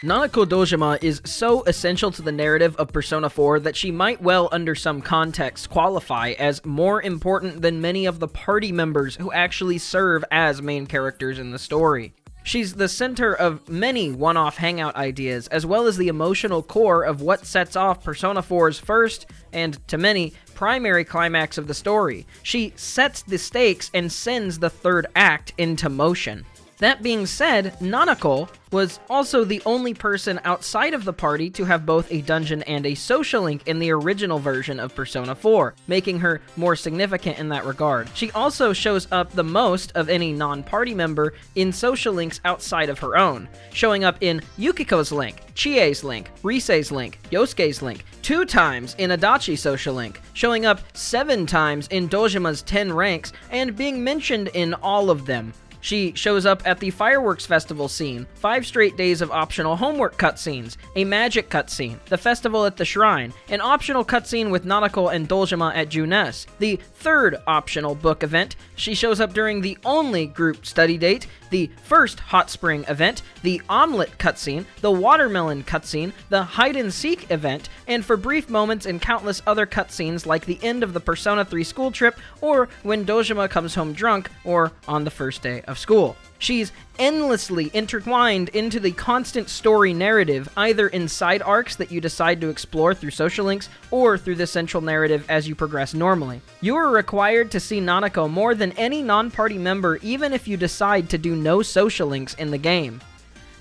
Nanako Dojima is so essential to the narrative of Persona 4 that she might well, under some context, qualify as more important than many of the party members who actually serve as main characters in the story. She's the center of many one-off hangout ideas, as well as the emotional core of what sets off Persona 4's first, and to many, primary climax of the story. She sets the stakes and sends the third act into motion. That being said, Nanako was also the only person outside of the party to have both a dungeon and a social link in the original version of Persona 4, making her more significant in that regard. She also shows up the most of any non-party member in social links outside of her own, showing up in Yukiko's link, Chie's link, Risei's link, Yosuke's link, 2 times in Adachi's social link, showing up 7 times in Dojima's 10 ranks, and being mentioned in all of them. She shows up at the fireworks festival scene, 5 straight days of optional homework cutscenes, a magic cutscene, the festival at the shrine, an optional cutscene with Nanako and Dojima at Junes, the 3rd optional book event. She shows up during the only group study date, the first hot spring event, the omelet cutscene, the watermelon cutscene, the hide-and-seek event, and for brief moments in countless other cutscenes like the end of the Persona 3 school trip, or when Dojima comes home drunk, or on the first day of school. She's endlessly intertwined into the constant story narrative, either in side arcs that you decide to explore through social links, or through the central narrative as you progress normally. You are required to see Nanako more than any non-party member, even if you decide to do no social links in the game.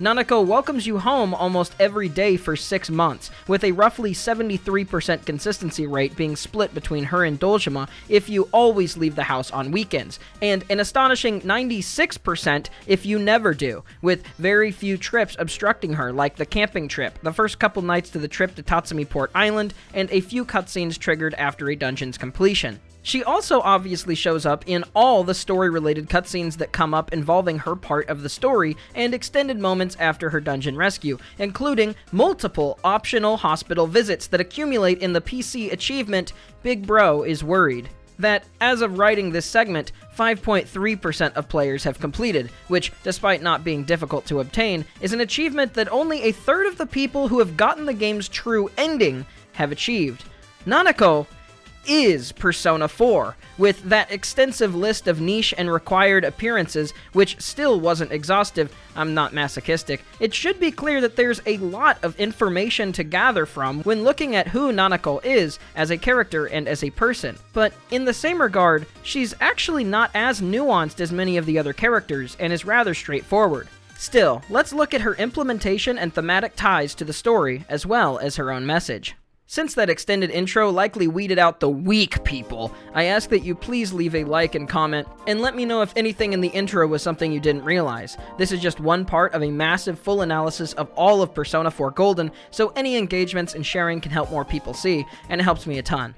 Nanako welcomes you home almost every day for 6 months, with a roughly 73% consistency rate being split between her and Dojima if you always leave the house on weekends, and an astonishing 96% if you never do, with very few trips obstructing her, like the camping trip, the first couple nights to the trip to Tatsumi Port Island, and a few cutscenes triggered after a dungeon's completion. She also obviously shows up in all the story-related cutscenes that come up involving her part of the story, and extended moments after her dungeon rescue, including multiple optional hospital visits that accumulate in the PC achievement Big Bro is Worried, that, as of writing this segment, 5.3% of players have completed, which, despite not being difficult to obtain, is an achievement that only a third of the people who have gotten the game's true ending have achieved. Nanako is Persona 4, with that extensive list of niche and required appearances, which still wasn't exhaustive. I'm not masochistic. It should be clear that there's a lot of information to gather from when looking at who Nanako is as a character and as a person. But in the same regard, she's actually not as nuanced as many of the other characters, and is rather straightforward. Still, let's look at her implementation and thematic ties to the story, as well as her own message. Since that extended intro likely weeded out the weak people, I ask that you please leave a like and comment, and let me know if anything in the intro was something you didn't realize. This is just one part of a massive full analysis of all of Persona 4 Golden, so any engagements and sharing can help more people see, and it helps me a ton.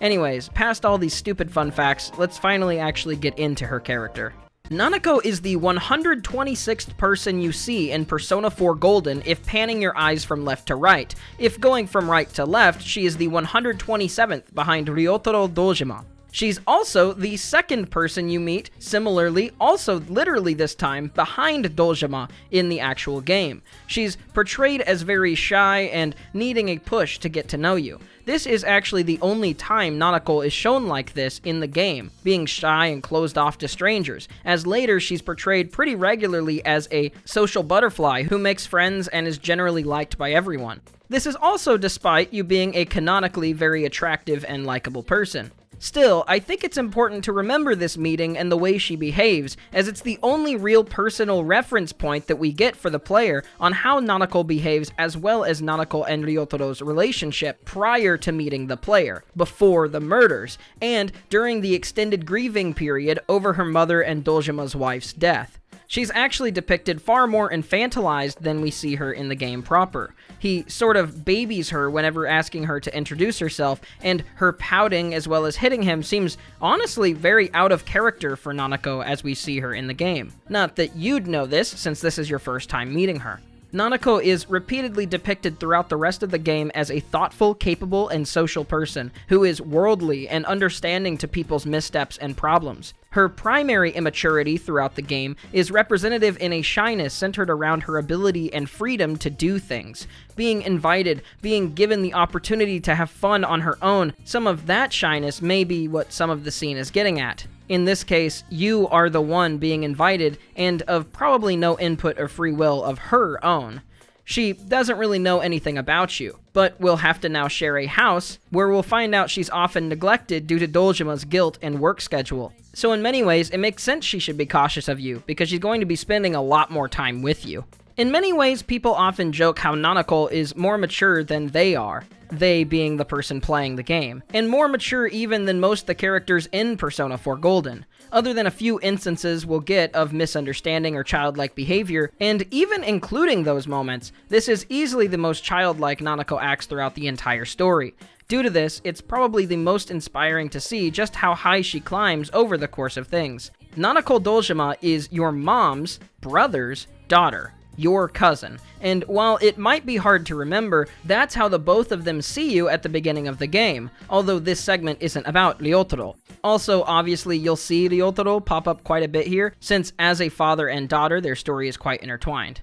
Anyways, past all these stupid fun facts, let's finally actually get into her character. Nanako is the 126th person you see in Persona 4 Golden if panning your eyes from left to right. If going from right to left, she is the 127th behind Ryotaro Dojima. She's also the 2nd person you meet, similarly, also literally this time, behind Dojima in the actual game. She's portrayed as very shy and needing a push to get to know you. This is actually the only time Nanako is shown like this in the game, being shy and closed off to strangers, as later she's portrayed pretty regularly as a social butterfly who makes friends and is generally liked by everyone. This is also despite you being a canonically very attractive and likable person. Still, I think it's important to remember this meeting and the way she behaves, as it's the only real personal reference point that we get for the player on how Nanako behaves, as well as Nanako and Ryotaro's relationship prior to meeting the player, before the murders, and during the extended grieving period over her mother and Dojima's wife's death. She's actually depicted far more infantilized than we see her in the game proper. He sort of babies her whenever asking her to introduce herself, and her pouting as well as hitting him seems honestly very out of character for Nanako as we see her in the game. Not that you'd know this, since this is your first time meeting her. Nanako is repeatedly depicted throughout the rest of the game as a thoughtful, capable, and social person who is worldly and understanding to people's missteps and problems. Her primary immaturity throughout the game is representative in a shyness centered around her ability and freedom to do things. Being invited, being given the opportunity to have fun on her own, some of that shyness may be what some of the scene is getting at. In this case, you are the one being invited, and of probably no input or free will of her own. She doesn't really know anything about you, but will have to now share a house, where we'll find out she's often neglected due to Dojima's guilt and work schedule. So in many ways, it makes sense she should be cautious of you, because she's going to be spending a lot more time with you. In many ways, people often joke how Nanako is more mature than they are, they being the person playing the game, and more mature even than most of the characters in Persona 4 Golden, other than a few instances we'll get of misunderstanding or childlike behavior, and even including those moments, this is easily the most childlike Nanako acts throughout the entire story. Due to this, it's probably the most inspiring to see just how high she climbs over the course of things. Nanako Dojima is your mom's brother's daughter. Your cousin. And while it might be hard to remember, that's how the both of them see you at the beginning of the game, although this segment isn't about Ryotaro. Also, obviously, you'll see Ryotaro pop up quite a bit here, since as a father and daughter, their story is quite intertwined.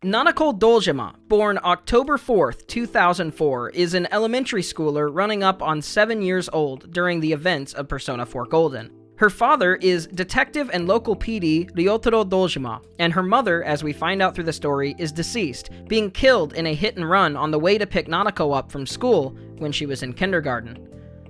Nanako Dojima, born October 4th, 2004, is an elementary schooler running up on 7 years old during the events of Persona 4 Golden. Her father is detective and local PD Ryotaro Dojima, and her mother, as we find out through the story, is deceased, being killed in a hit and run on the way to pick Nanako up from school when she was in kindergarten.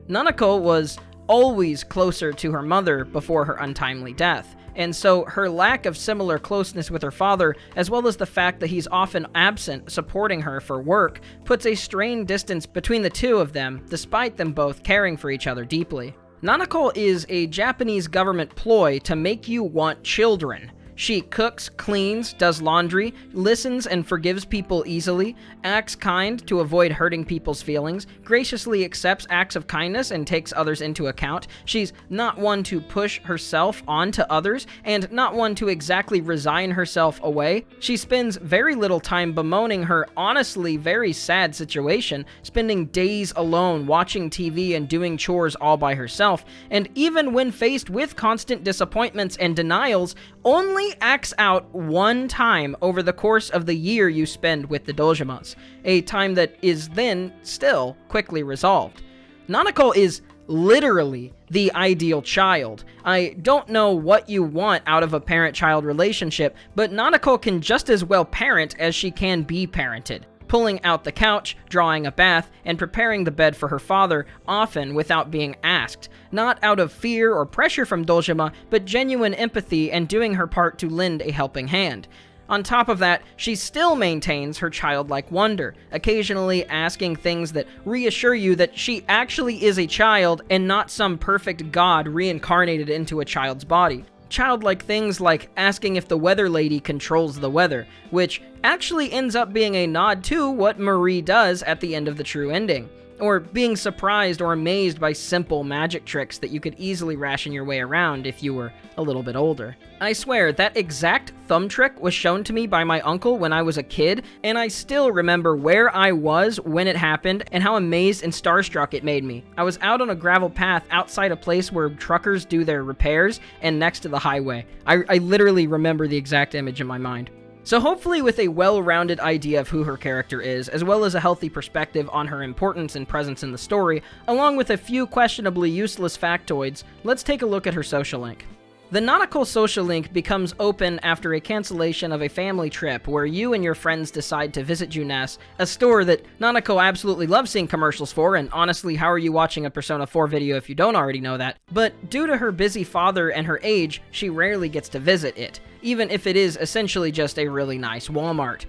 Nanako was always closer to her mother before her untimely death, and so her lack of similar closeness with her father, as well as the fact that he's often absent supporting her for work, puts a strained distance between the two of them, despite them both caring for each other deeply. Nanako is a Japanese government ploy to make you want children. She cooks, cleans, does laundry, listens and forgives people easily, acts kind to avoid hurting people's feelings, graciously accepts acts of kindness and takes others into account. She's not one to push herself onto others, and not one to exactly resign herself away. She spends very little time bemoaning her honestly very sad situation, spending days alone watching TV and doing chores all by herself, and even when faced with constant disappointments and denials, only acts out one time over the course of the year you spend with the Dojimas, a time that is then still quickly resolved. Nanako is literally the ideal child. I don't know what you want out of a parent-child relationship, but Nanako can just as well parent as she can be parented, pulling out the couch, drawing a bath, and preparing the bed for her father, often without being asked, not out of fear or pressure from Dojima, but genuine empathy and doing her part to lend a helping hand. On top of that, she still maintains her childlike wonder, occasionally asking things that reassure you that she actually is a child and not some perfect god reincarnated into a child's body. Childlike things like asking if the weather lady controls the weather, which actually ends up being a nod to what Marie does at the end of the true ending, or being surprised or amazed by simple magic tricks that you could easily ration your way around if you were a little bit older. I swear, that exact thumb trick was shown to me by my uncle when I was a kid, and I still remember where I was when it happened and how amazed and starstruck it made me. I was out on a gravel path outside a place where truckers do their repairs and next to the highway. I literally remember the exact image in my mind. So hopefully with a well-rounded idea of who her character is, as well as a healthy perspective on her importance and presence in the story, along with a few questionably useless factoids, let's take a look at her social link. The Nanako social link becomes open after a cancellation of a family trip where you and your friends decide to visit Junes, a store that Nanako absolutely loves seeing commercials for, and honestly, how are you watching a Persona 4 video if you don't already know that? But due to her busy father and her age, she rarely gets to visit it, even if it is essentially just a really nice Walmart.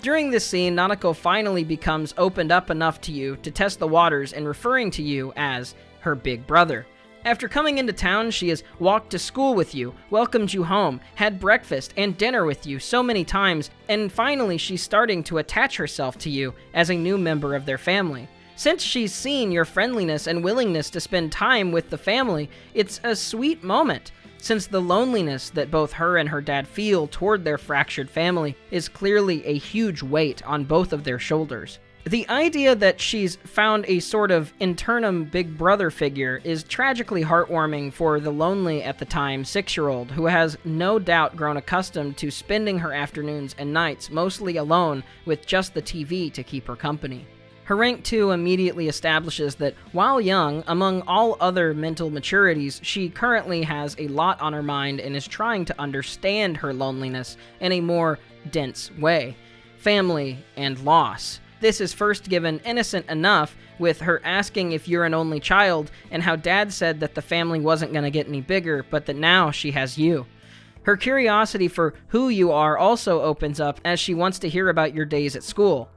During this scene, Nanako finally becomes opened up enough to you to test the waters and referring to you as her big brother. After coming into town, she has walked to school with you, welcomed you home, had breakfast and dinner with you so many times, and finally she's starting to attach herself to you as a new member of their family. Since she's seen your friendliness and willingness to spend time with the family, it's a sweet moment. since the loneliness that both her and her dad feel toward their fractured family is clearly a huge weight on both of their shoulders. The idea that she's found a sort of internum big brother figure is tragically heartwarming for the lonely at the time 6-year-old who has no doubt grown accustomed to spending her afternoons and nights mostly alone with just the TV to keep her company. Her rank 2 immediately establishes that while young, among all other mental maturities, she currently has a lot on her mind and is trying to understand her loneliness in a more dense way. Family and loss. This is first given innocent enough, with her asking if you're an only child, and how dad said that the family wasn't going to get any bigger, but that now she has you. Her curiosity for who you are also opens up as she wants to hear about your days at school.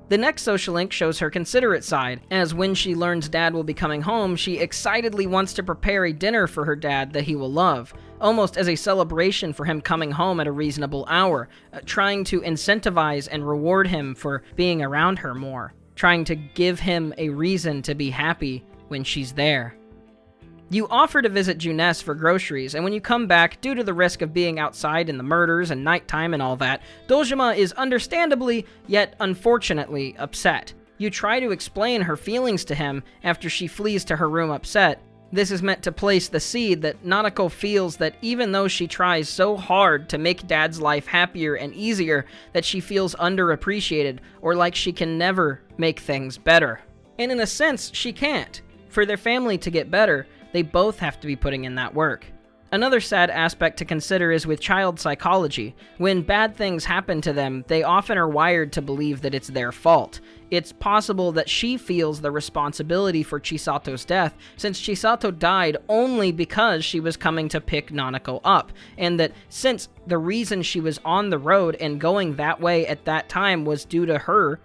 The next social link shows her considerate side, as when she learns dad will be coming home, she excitedly wants to prepare a dinner for her dad that he will love, almost as a celebration for him coming home at a reasonable hour, trying to incentivize and reward him for being around her more, trying to give him a reason to be happy when she's there. You offer to visit Juness for groceries, and when you come back, due to the risk of being outside in the murders and nighttime and all that, Dojima is understandably, yet unfortunately, upset. You try to explain her feelings to him after she flees to her room upset. This is meant to place the seed that Nanako feels that even though she tries so hard to make dad's life happier and easier, that she feels underappreciated, or like she can never make things better. And in a sense, she can't. For their family to get better, they both have to be putting in that work. Another sad aspect to consider is with child psychology. When bad things happen to them, they often are wired to believe that it's their fault. It's possible that she feels the responsibility for Chisato's death, since Chisato died only because she was coming to pick Nanako up, and that since the reason she was on the road and going that way at that time was due to her,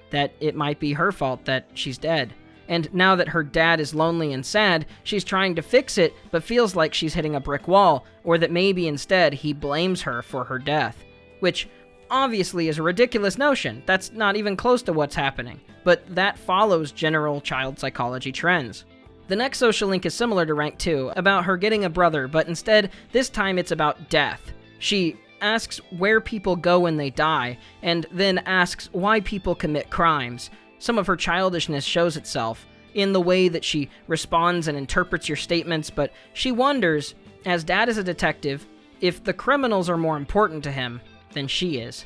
that it might be her fault that she's dead. And now that her dad is lonely and sad, she's trying to fix it, but feels like she's hitting a brick wall, or that maybe instead he blames her for her death. Which obviously is a ridiculous notion. That's not even close to what's happening. But that follows general child psychology trends. The next social link is similar to rank 2, about her getting a brother, but instead, this time it's about death. She asks where people go when they die, and then asks why people commit crimes. Some of her childishness shows itself in the way that she responds and interprets your statements, but she wonders, as dad is a detective, if the criminals are more important to him than she is.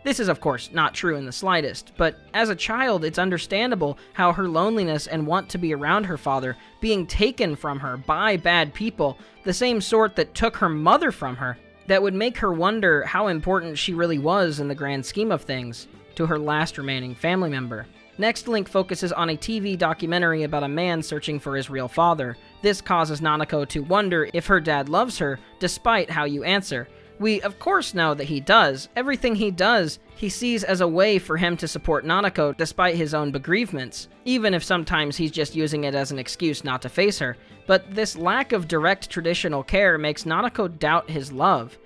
This is, of course, not true in the slightest, but as a child, it's understandable how her loneliness and want to be around her father being taken from her by bad people, the same sort that took her mother from her, that would make her wonder how important she really was in the grand scheme of things to her last remaining family member. Next link focuses on a TV documentary about a man searching for his real father. This causes Nanako to wonder if her dad loves her, despite how you answer. We of course know that he does. Everything he does, he sees as a way for him to support Nanako despite his own bereavements, even if sometimes he's just using it as an excuse not to face her. But this lack of direct traditional care makes Nanako doubt his love.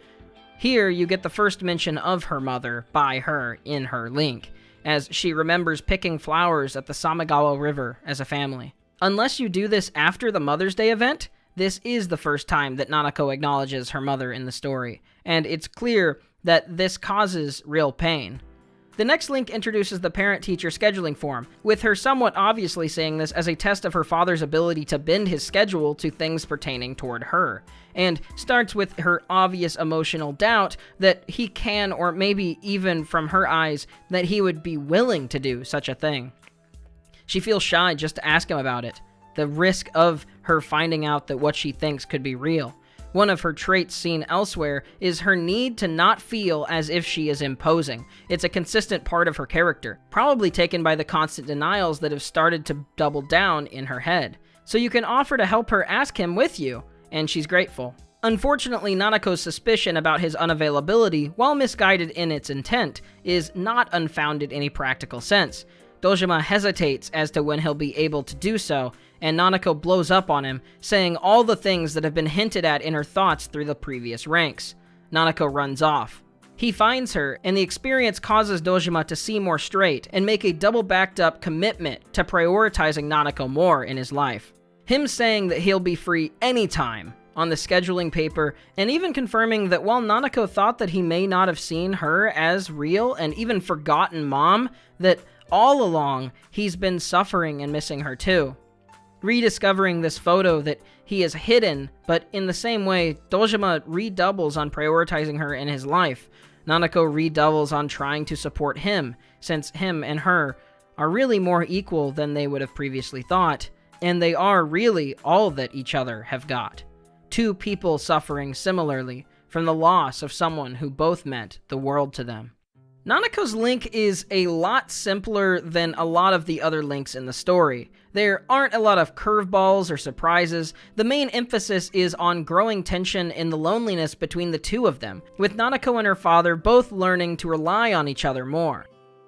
Here, you get the first mention of her mother by her in her link, as she remembers picking flowers at the Samigawa River as a family. Unless you do this after the Mother's Day event, this is the first time that Nanako acknowledges her mother in the story, and it's clear that this causes real pain. The next link introduces the parent-teacher scheduling form, with her somewhat obviously saying this as a test of her father's ability to bend his schedule to things pertaining toward her, and starts with her obvious emotional doubt that he can, or maybe even from her eyes, that he would be willing to do such a thing. She feels shy just to ask him about it, the risk of her finding out that what she thinks could be real. One of her traits seen elsewhere is her need to not feel as if she is imposing. It's a consistent part of her character, probably taken by the constant denials that have started to double down in her head. So you can offer to help her ask him with you, and she's grateful. Unfortunately, Nanako's suspicion about his unavailability, while misguided in its intent, is not unfounded in a practical sense. Dojima hesitates as to when he'll be able to do so, and Nanako blows up on him, saying all the things that have been hinted at in her thoughts through the previous ranks. Nanako runs off. He finds her, and the experience causes Dojima to see more straight and make a double-backed-up commitment to prioritizing Nanako more in his life. Him saying that he'll be free anytime on the scheduling paper, and even confirming that while Nanako thought that he may not have seen her as real and even forgotten Mom, that all along he's been suffering and missing her too. Rediscovering this photo that he has hidden, but in the same way, Dojima redoubles on prioritizing her in his life. Nanako redoubles on trying to support him, since him and her are really more equal than they would have previously thought, and they are really all that each other have got. Two people suffering similarly from the loss of someone who both meant the world to them. Nanako's link is a lot simpler than a lot of the other links in the story. There aren't a lot of curveballs or surprises. The main emphasis is on growing tension in the loneliness between the two of them, with Nanako and her father both learning to rely on each other more.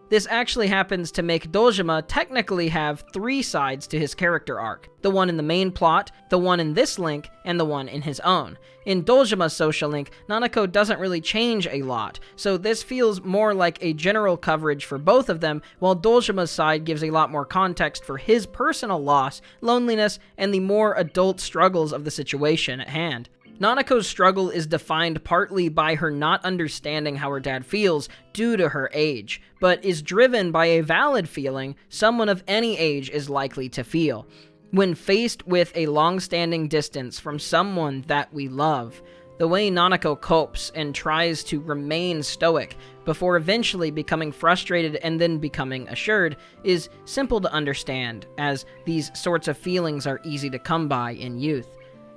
This actually happens to make Dojima technically have three sides to his character arc. The one in the main plot, the one in this link, and the one in his own. In Dojima's social link, Nanako doesn't really change a lot, so this feels more like a general coverage for both of them, while Dojima's side gives a lot more context for his personal loss, loneliness, and the more adult struggles of the situation at hand. Nanako's struggle is defined partly by her not understanding how her dad feels due to her age, but is driven by a valid feeling someone of any age is likely to feel. When faced with a long-standing distance from someone that we love, the way Nanako copes and tries to remain stoic before eventually becoming frustrated and then becoming assured is simple to understand, as these sorts of feelings are easy to come by in youth.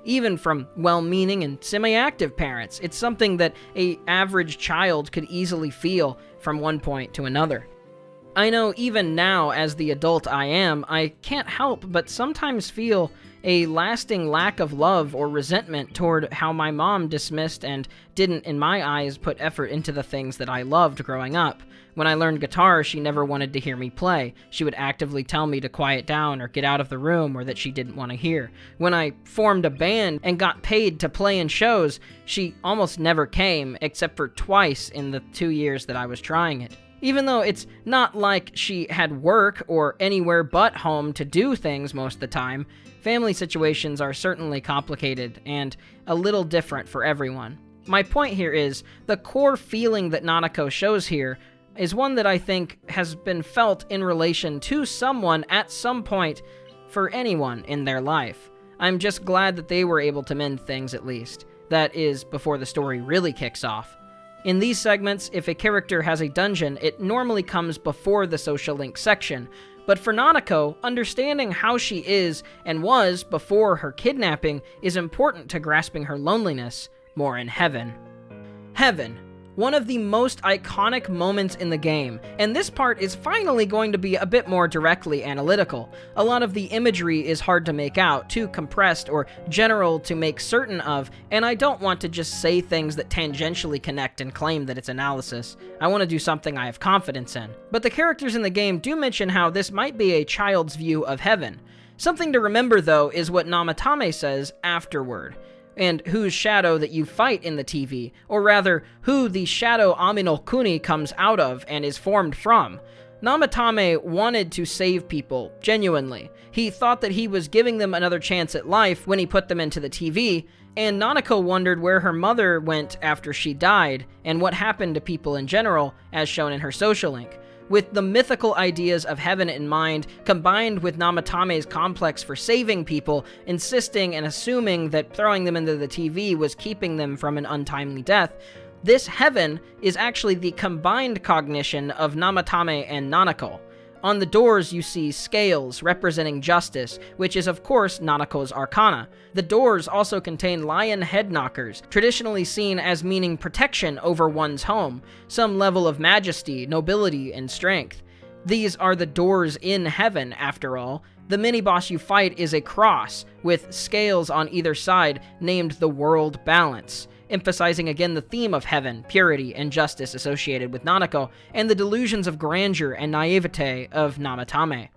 Even from well-meaning and semi-active parents, it's something that an average child could easily feel from one point to another. I know even now, as the adult I am, I can't help but sometimes feel a lasting lack of love or resentment toward how my mom dismissed and didn't, in my eyes, put effort into the things that I loved growing up. When I learned guitar, she never wanted to hear me play. She would actively tell me to quiet down or get out of the room, or that she didn't want to hear. When I formed a band and got paid to play in shows, she almost never came, except for twice in the 2 years that I was trying it. Even though it's not like she had work or anywhere but home to do things most of the time, family situations are certainly complicated and a little different for everyone. My point here is, the core feeling that Nanako shows here is one that I think has been felt in relation to someone at some point for anyone in their life. I'm just glad that they were able to mend things at least. That is, before the story really kicks off. In these segments, if a character has a dungeon, it normally comes before the social link section, but for Nanako, understanding how she is and was before her kidnapping is important to grasping her loneliness more in Heaven. Heaven. One of the most iconic moments in the game, and this part is finally going to be a bit more directly analytical. A lot of the imagery is hard to make out, too compressed or general to make certain of, and I don't want to just say things that tangentially connect and claim that it's analysis. I want to do something I have confidence in. But the characters in the game do mention how this might be a child's view of Heaven. Something to remember, though, is what Namatame says afterward, and whose shadow that you fight in the TV, or rather, who the shadow Ami no Kuni comes out of and is formed from. Namatame wanted to save people, genuinely. He thought that he was giving them another chance at life when he put them into the TV, and Nanako wondered where her mother went after she died, and what happened to people in general, as shown in her social link. With the mythical ideas of Heaven in mind, combined with Namatame's complex for saving people, insisting and assuming that throwing them into the TV was keeping them from an untimely death, this Heaven is actually the combined cognition of Namatame and Nanako. On the doors, you see scales representing justice, which is of course Nanako's arcana. The doors also contain lion head knockers, traditionally seen as meaning protection over one's home, some level of majesty, nobility, and strength. These are the doors in Heaven, after all. The mini-boss you fight is a cross, with scales on either side named the World Balance, emphasizing again the theme of Heaven, purity, and justice associated with Nanako, and the delusions of grandeur and naivete of Namatame.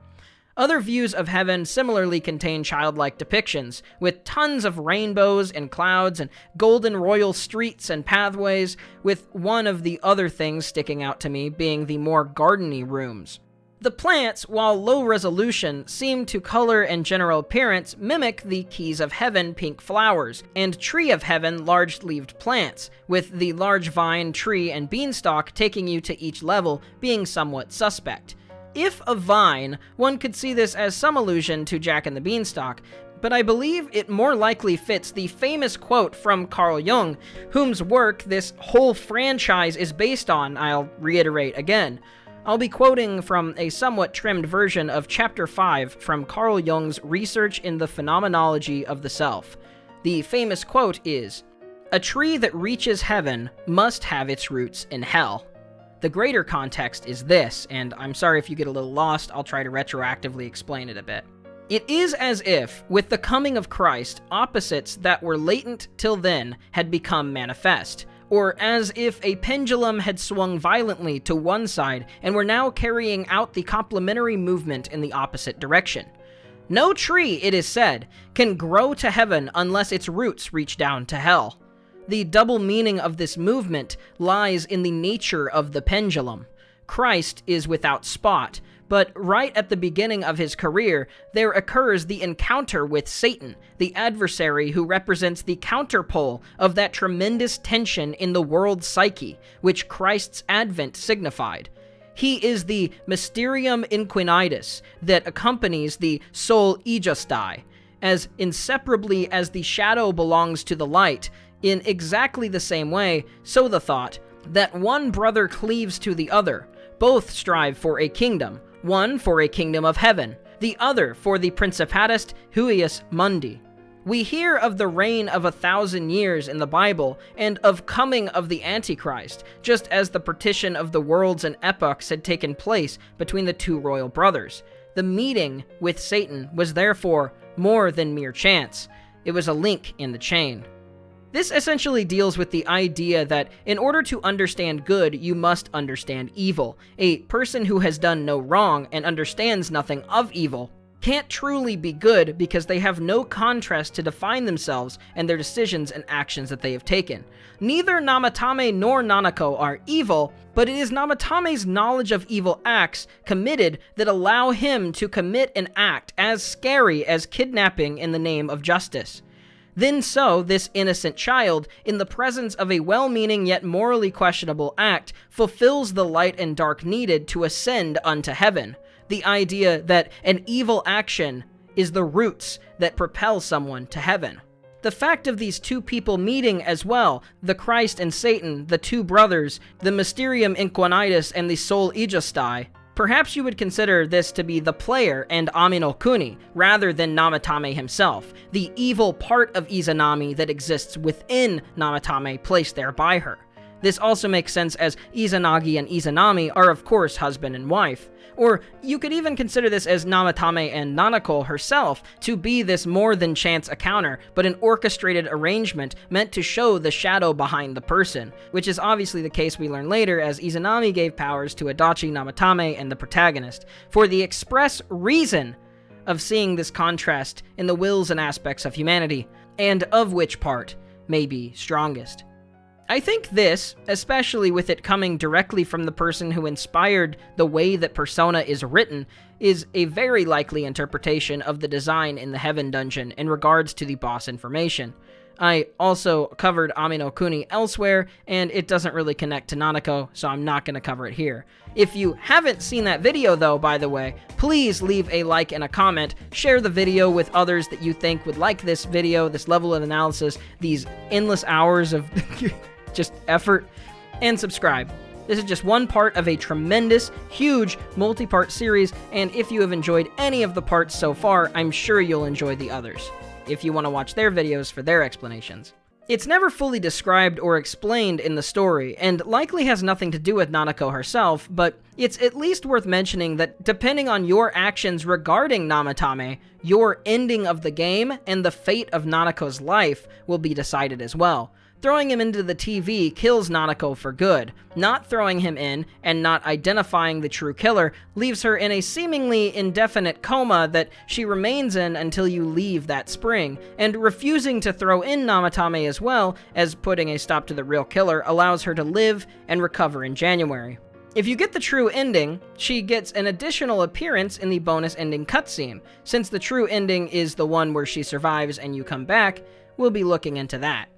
Other views of Heaven similarly contain childlike depictions, with tons of rainbows and clouds and golden royal streets and pathways, with one of the other things sticking out to me being the more gardeny rooms. The plants, while low resolution, seem to color and general appearance mimic the Keys of Heaven pink flowers, and Tree of Heaven large-leaved plants, with the large vine, tree, and beanstalk taking you to each level being somewhat suspect. If a vine, one could see this as some allusion to Jack and the Beanstalk, but I believe it more likely fits the famous quote from Carl Jung, whose work this whole franchise is based on. I'll reiterate again. I'll be quoting from a somewhat trimmed version of Chapter 5 from Carl Jung's Research in the Phenomenology of the Self. The famous quote is, "A tree that reaches heaven must have its roots in hell." The greater context is this, and I'm sorry if you get a little lost, I'll try to retroactively explain it a bit. It is as if, with the coming of Christ, opposites that were latent till then had become manifest, or as if a pendulum had swung violently to one side and were now carrying out the complementary movement in the opposite direction. No tree, it is said, can grow to heaven unless its roots reach down to hell. The double meaning of this movement lies in the nature of the pendulum. Christ is without spot, but right at the beginning of his career, there occurs the encounter with Satan, the adversary who represents the counterpole of that tremendous tension in the world's psyche, which Christ's advent signified. He is the mysterium inquinitus that accompanies the sol iustai, as inseparably as the shadow belongs to the light. In exactly the same way, so the thought, that one brother cleaves to the other. Both strive for a kingdom, one for a kingdom of heaven, the other for the principatist huius mundi. We hear of the reign of 1,000 years in the Bible, and of coming of the Antichrist, just as the partition of the worlds and epochs had taken place between the two royal brothers. The meeting with Satan was therefore more than mere chance. It was a link in the chain. This essentially deals with the idea that in order to understand good, you must understand evil. A person who has done no wrong and understands nothing of evil can't truly be good because they have no contrast to define themselves and their decisions and actions that they have taken. Neither Namatame nor Nanako are evil, but it is Namatame's knowledge of evil acts committed that allow him to commit an act as scary as kidnapping in the name of justice. Then so, this innocent child, in the presence of a well-meaning yet morally questionable act, fulfills the light and dark needed to ascend unto heaven. The idea that an evil action is the roots that propel someone to heaven. The fact of these two people meeting as well, the Christ and Satan, the two brothers, the Mysterium Inquinitus and the Sol Iustai, perhaps you would consider this to be the player and Ami no Kuni, rather than Namatame himself, the evil part of Izanami that exists within Namatame placed there by her. This also makes sense as Izanagi and Izanami are of course husband and wife. Or you could even consider this as Namatame and Nanako herself to be this more than chance encounter, but an orchestrated arrangement meant to show the shadow behind the person, which is obviously the case we learn later as Izanami gave powers to Adachi Namatame and the protagonist, for the express reason of seeing this contrast in the wills and aspects of humanity, and of which part may be strongest. I think this, especially with it coming directly from the person who inspired the way that Persona is written, is a very likely interpretation of the design in the Heaven Dungeon in regards to the boss information. I also covered Ami no Kuni elsewhere, and it doesn't really connect to Nanako, so I'm not going to cover it here. If you haven't seen that video though, by the way, please leave a like and a comment, share the video with others that you think would like this video, this level of analysis, these endless hours of just effort, and subscribe. This is just one part of a tremendous, huge, multi-part series, and if you have enjoyed any of the parts so far, I'm sure you'll enjoy the others, if you want to watch their videos for their explanations. It's never fully described or explained in the story, and likely has nothing to do with Nanako herself, but it's at least worth mentioning that depending on your actions regarding Namatame, your ending of the game and the fate of Nanako's life will be decided as well. Throwing him into the TV kills Nanako for good. Not throwing him in, and not identifying the true killer, leaves her in a seemingly indefinite coma that she remains in until you leave that spring, and refusing to throw in Namatame as well as putting a stop to the real killer allows her to live and recover in January. If you get the true ending, she gets an additional appearance in the bonus ending cutscene. Since the true ending is the one where she survives and you come back, we'll be looking into that.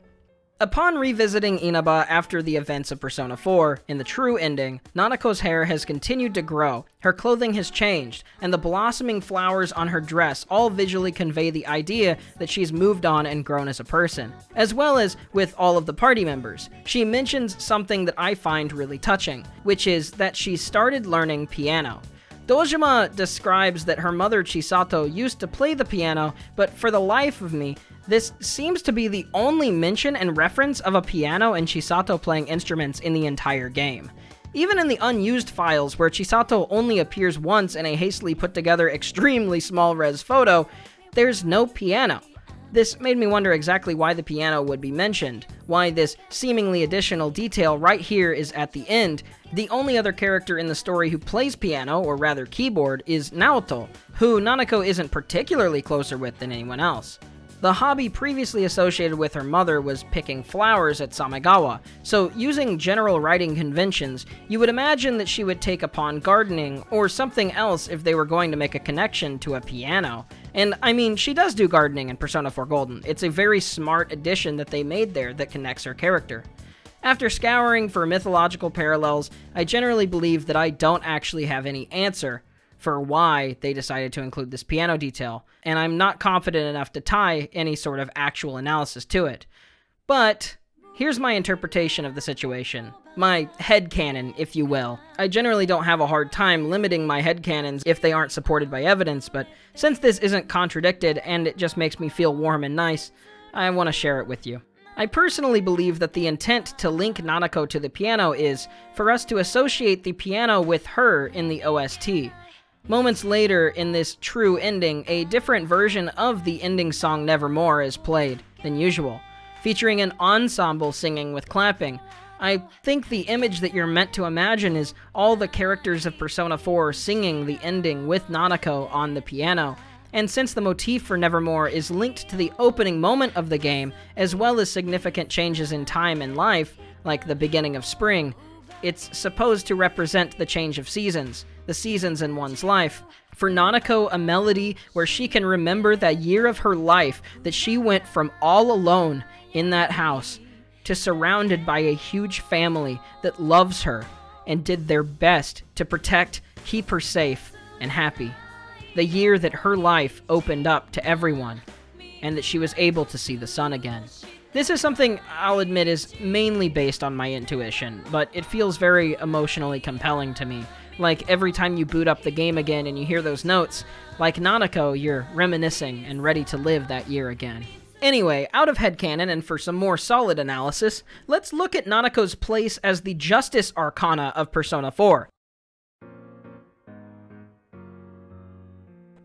Upon revisiting Inaba after the events of Persona 4, in the true ending, Nanako's hair has continued to grow, her clothing has changed, and the blossoming flowers on her dress all visually convey the idea that she's moved on and grown as a person. As well as with all of the party members, she mentions something that I find really touching, which is that she started learning piano. Dojima describes that her mother Chisato used to play the piano, but for the life of me, this seems to be the only mention and reference of a piano and Chisato playing instruments in the entire game. Even in the unused files where Chisato only appears once in a hastily put together extremely small res photo, there's no piano. This made me wonder exactly why the piano would be mentioned, why this seemingly additional detail right here is at the end. The only other character in the story who plays piano, or rather keyboard, is Naoto, who Nanako isn't particularly closer with than anyone else. The hobby previously associated with her mother was picking flowers at Samegawa, so using general writing conventions, you would imagine that she would take upon gardening or something else if they were going to make a connection to a piano. And I mean, she does do gardening in Persona 4 Golden. It's a very smart addition that they made there that connects her character. After scouring for mythological parallels, I generally believe that I don't actually have any answer for why they decided to include this piano detail, and I'm not confident enough to tie any sort of actual analysis to it. But here's my interpretation of the situation. My headcanon, if you will. I generally don't have a hard time limiting my headcanons if they aren't supported by evidence, but since this isn't contradicted and it just makes me feel warm and nice, I want to share it with you. I personally believe that the intent to link Nanako to the piano is for us to associate the piano with her in the OST. Moments later, in this true ending, a different version of the ending song Nevermore is played than usual, featuring an ensemble singing with clapping. I think the image that you're meant to imagine is all the characters of Persona 4 singing the ending with Nanako on the piano, and since the motif for Nevermore is linked to the opening moment of the game, as well as significant changes in time and life, like the beginning of spring, it's supposed to represent the change of seasons, the seasons in one's life. For Nanako, a melody where she can remember that year of her life that she went from all alone in that house to surrounded by a huge family that loves her and did their best to protect, keep her safe and happy. The year that her life opened up to everyone and that she was able to see the sun again. This is something I'll admit is mainly based on my intuition, but it feels very emotionally compelling to me. Like every time you boot up the game again and you hear those notes, like Nanako, you're reminiscing and ready to live that year again. Anyway, out of headcanon and for some more solid analysis, let's look at Nanako's place as the Justice Arcana of Persona 4.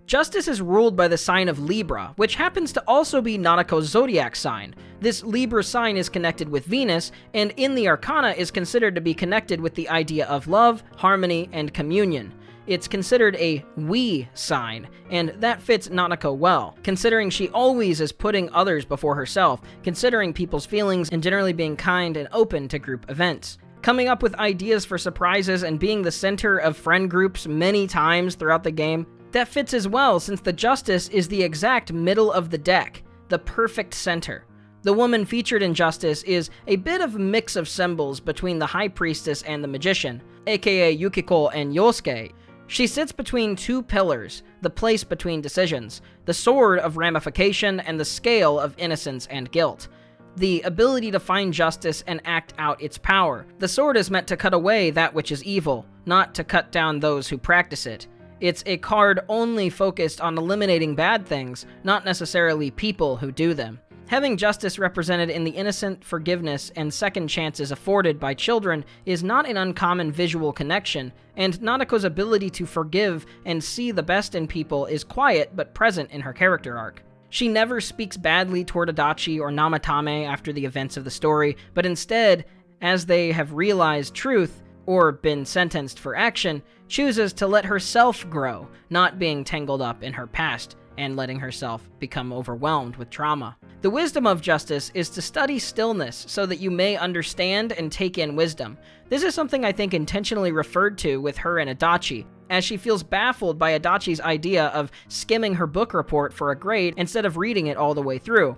Justice is ruled by the sign of Libra, which happens to also be Nanako's zodiac sign. This Libra sign is connected with Venus, and in the Arcana is considered to be connected with the idea of love, harmony, and communion. It's considered a we sign, and that fits Nanako well, considering she always is putting others before herself, considering people's feelings, and generally being kind and open to group events. Coming up with ideas for surprises and being the center of friend groups many times throughout the game, that fits as well since the Justice is the exact middle of the deck, the perfect center. The woman featured in Justice is a bit of a mix of symbols between the High Priestess and the Magician, aka Yukiko and Yosuke. She sits between two pillars, the place between decisions, the sword of ramification and the scale of innocence and guilt. The ability to find justice and act out its power. The sword is meant to cut away that which is evil, not to cut down those who practice it. It's a card only focused on eliminating bad things, not necessarily people who do them. Having justice represented in the innocent forgiveness and second chances afforded by children is not an uncommon visual connection, and Nanako's ability to forgive and see the best in people is quiet but present in her character arc. She never speaks badly toward Adachi or Namatame after the events of the story, but instead, as they have realized truth, or been sentenced for action, chooses to let herself grow, not being tangled up in her past and letting herself become overwhelmed with trauma. The wisdom of justice is to study stillness so that you may understand and take in wisdom. This is something I think intentionally referred to with her and Adachi, as she feels baffled by Adachi's idea of skimming her book report for a grade instead of reading it all the way through.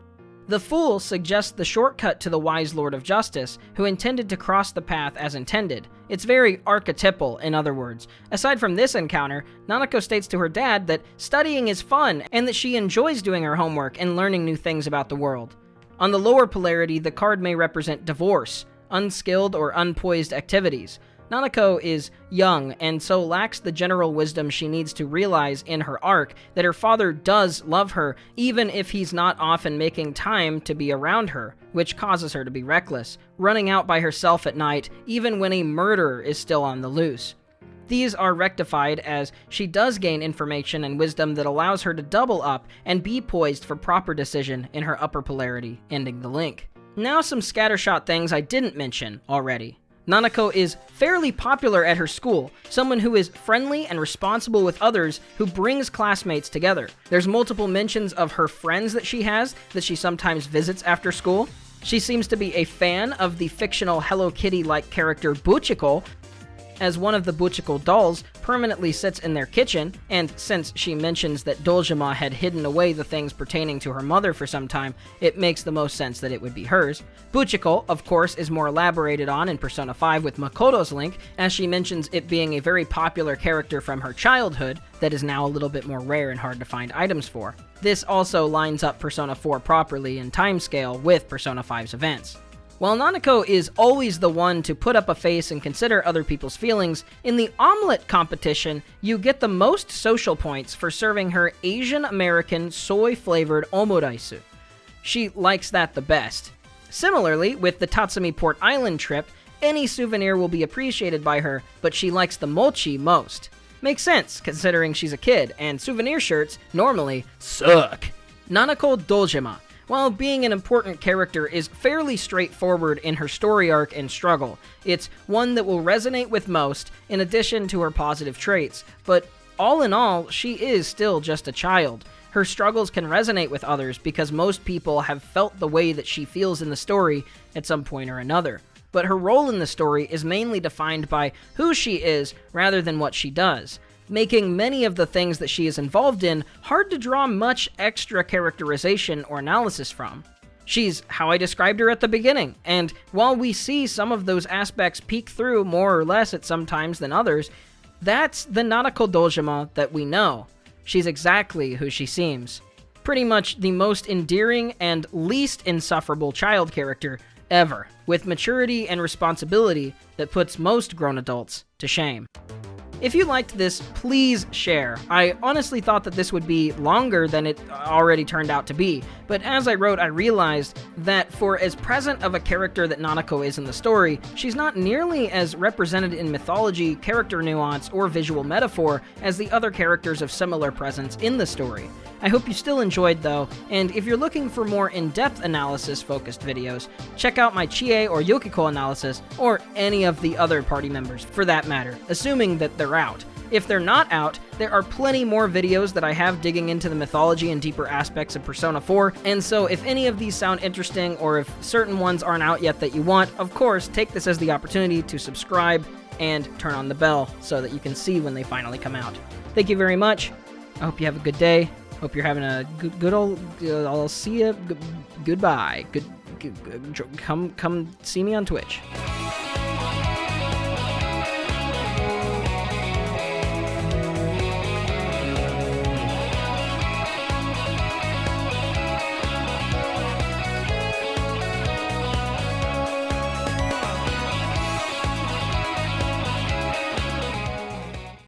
The Fool suggests the shortcut to the wise Lord of Justice, who intended to cross the path as intended. It's very archetypal, in other words. Aside from this encounter, Nanako states to her dad that studying is fun and that she enjoys doing her homework and learning new things about the world. On the lower polarity, the card may represent divorce, unskilled or unpoised activities. Nanako is young and so lacks the general wisdom she needs to realize in her arc that her father does love her, even if he's not often making time to be around her, which causes her to be reckless, running out by herself at night even when a murderer is still on the loose. These are rectified as she does gain information and wisdom that allows her to double up and be poised for proper decision in her upper polarity, ending the link. Now some scattershot things I didn't mention already. Nanako is fairly popular at her school, someone who is friendly and responsible with others who brings classmates together. There's multiple mentions of her friends that she sometimes visits after school. She seems to be a fan of the fictional Hello Kitty-like character Buchiko, as one of the Buchiko dolls permanently sits in their kitchen, and since she mentions that Dojima had hidden away the things pertaining to her mother for some time, it makes the most sense that it would be hers. Buchiko, of course, is more elaborated on in Persona 5 with Makoto's link, as she mentions it being a very popular character from her childhood that is now a little bit more rare and hard to find items for. This also lines up Persona 4 properly in timescale with Persona 5's events. While Nanako is always the one to put up a face and consider other people's feelings, in the omelet competition, you get the most social points for serving her Asian American soy-flavored omuraisu. She likes that the best. Similarly, with the Tatsumi Port Island trip, any souvenir will be appreciated by her, but she likes the mochi most. Makes sense, considering she's a kid, and souvenir shirts normally suck. Nanako Dojima, while being an important character, is fairly straightforward in her story arc and struggle. It's one that will resonate with most, in addition to her positive traits, but all in all, she is still just a child. Her struggles can resonate with others because most people have felt the way that she feels in the story at some point or another. But her role in the story is mainly defined by who she is rather than what she does, making many of the things that she is involved in hard to draw much extra characterization or analysis from. She's how I described her at the beginning, and while we see some of those aspects peek through more or less at some times than others, that's the Nanako Dojima that we know. She's exactly who she seems. Pretty much the most endearing and least insufferable child character ever, with maturity and responsibility that puts most grown adults to shame. If you liked this, please share. I honestly thought that this would be longer than it already turned out to be, but as I wrote, I realized that for as present of a character that Nanako is in the story, she's not nearly as represented in mythology, character nuance, or visual metaphor as the other characters of similar presence in the story. I hope you still enjoyed though, and if you're looking for more in-depth analysis-focused videos, check out my Chie or Yukiko analysis, or any of the other party members for that matter, assuming that they're out. If they're not out, there are plenty more videos that I have digging into the mythology and deeper aspects of Persona 4, and so if any of these sound interesting, or if certain ones aren't out yet that you want, of course, take this as the opportunity to subscribe and turn on the bell so that you can see when they finally come out. Thank you very much. I hope you have a good day. Hope you're having a good old, I'll see you, goodbye. Come see me on Twitch.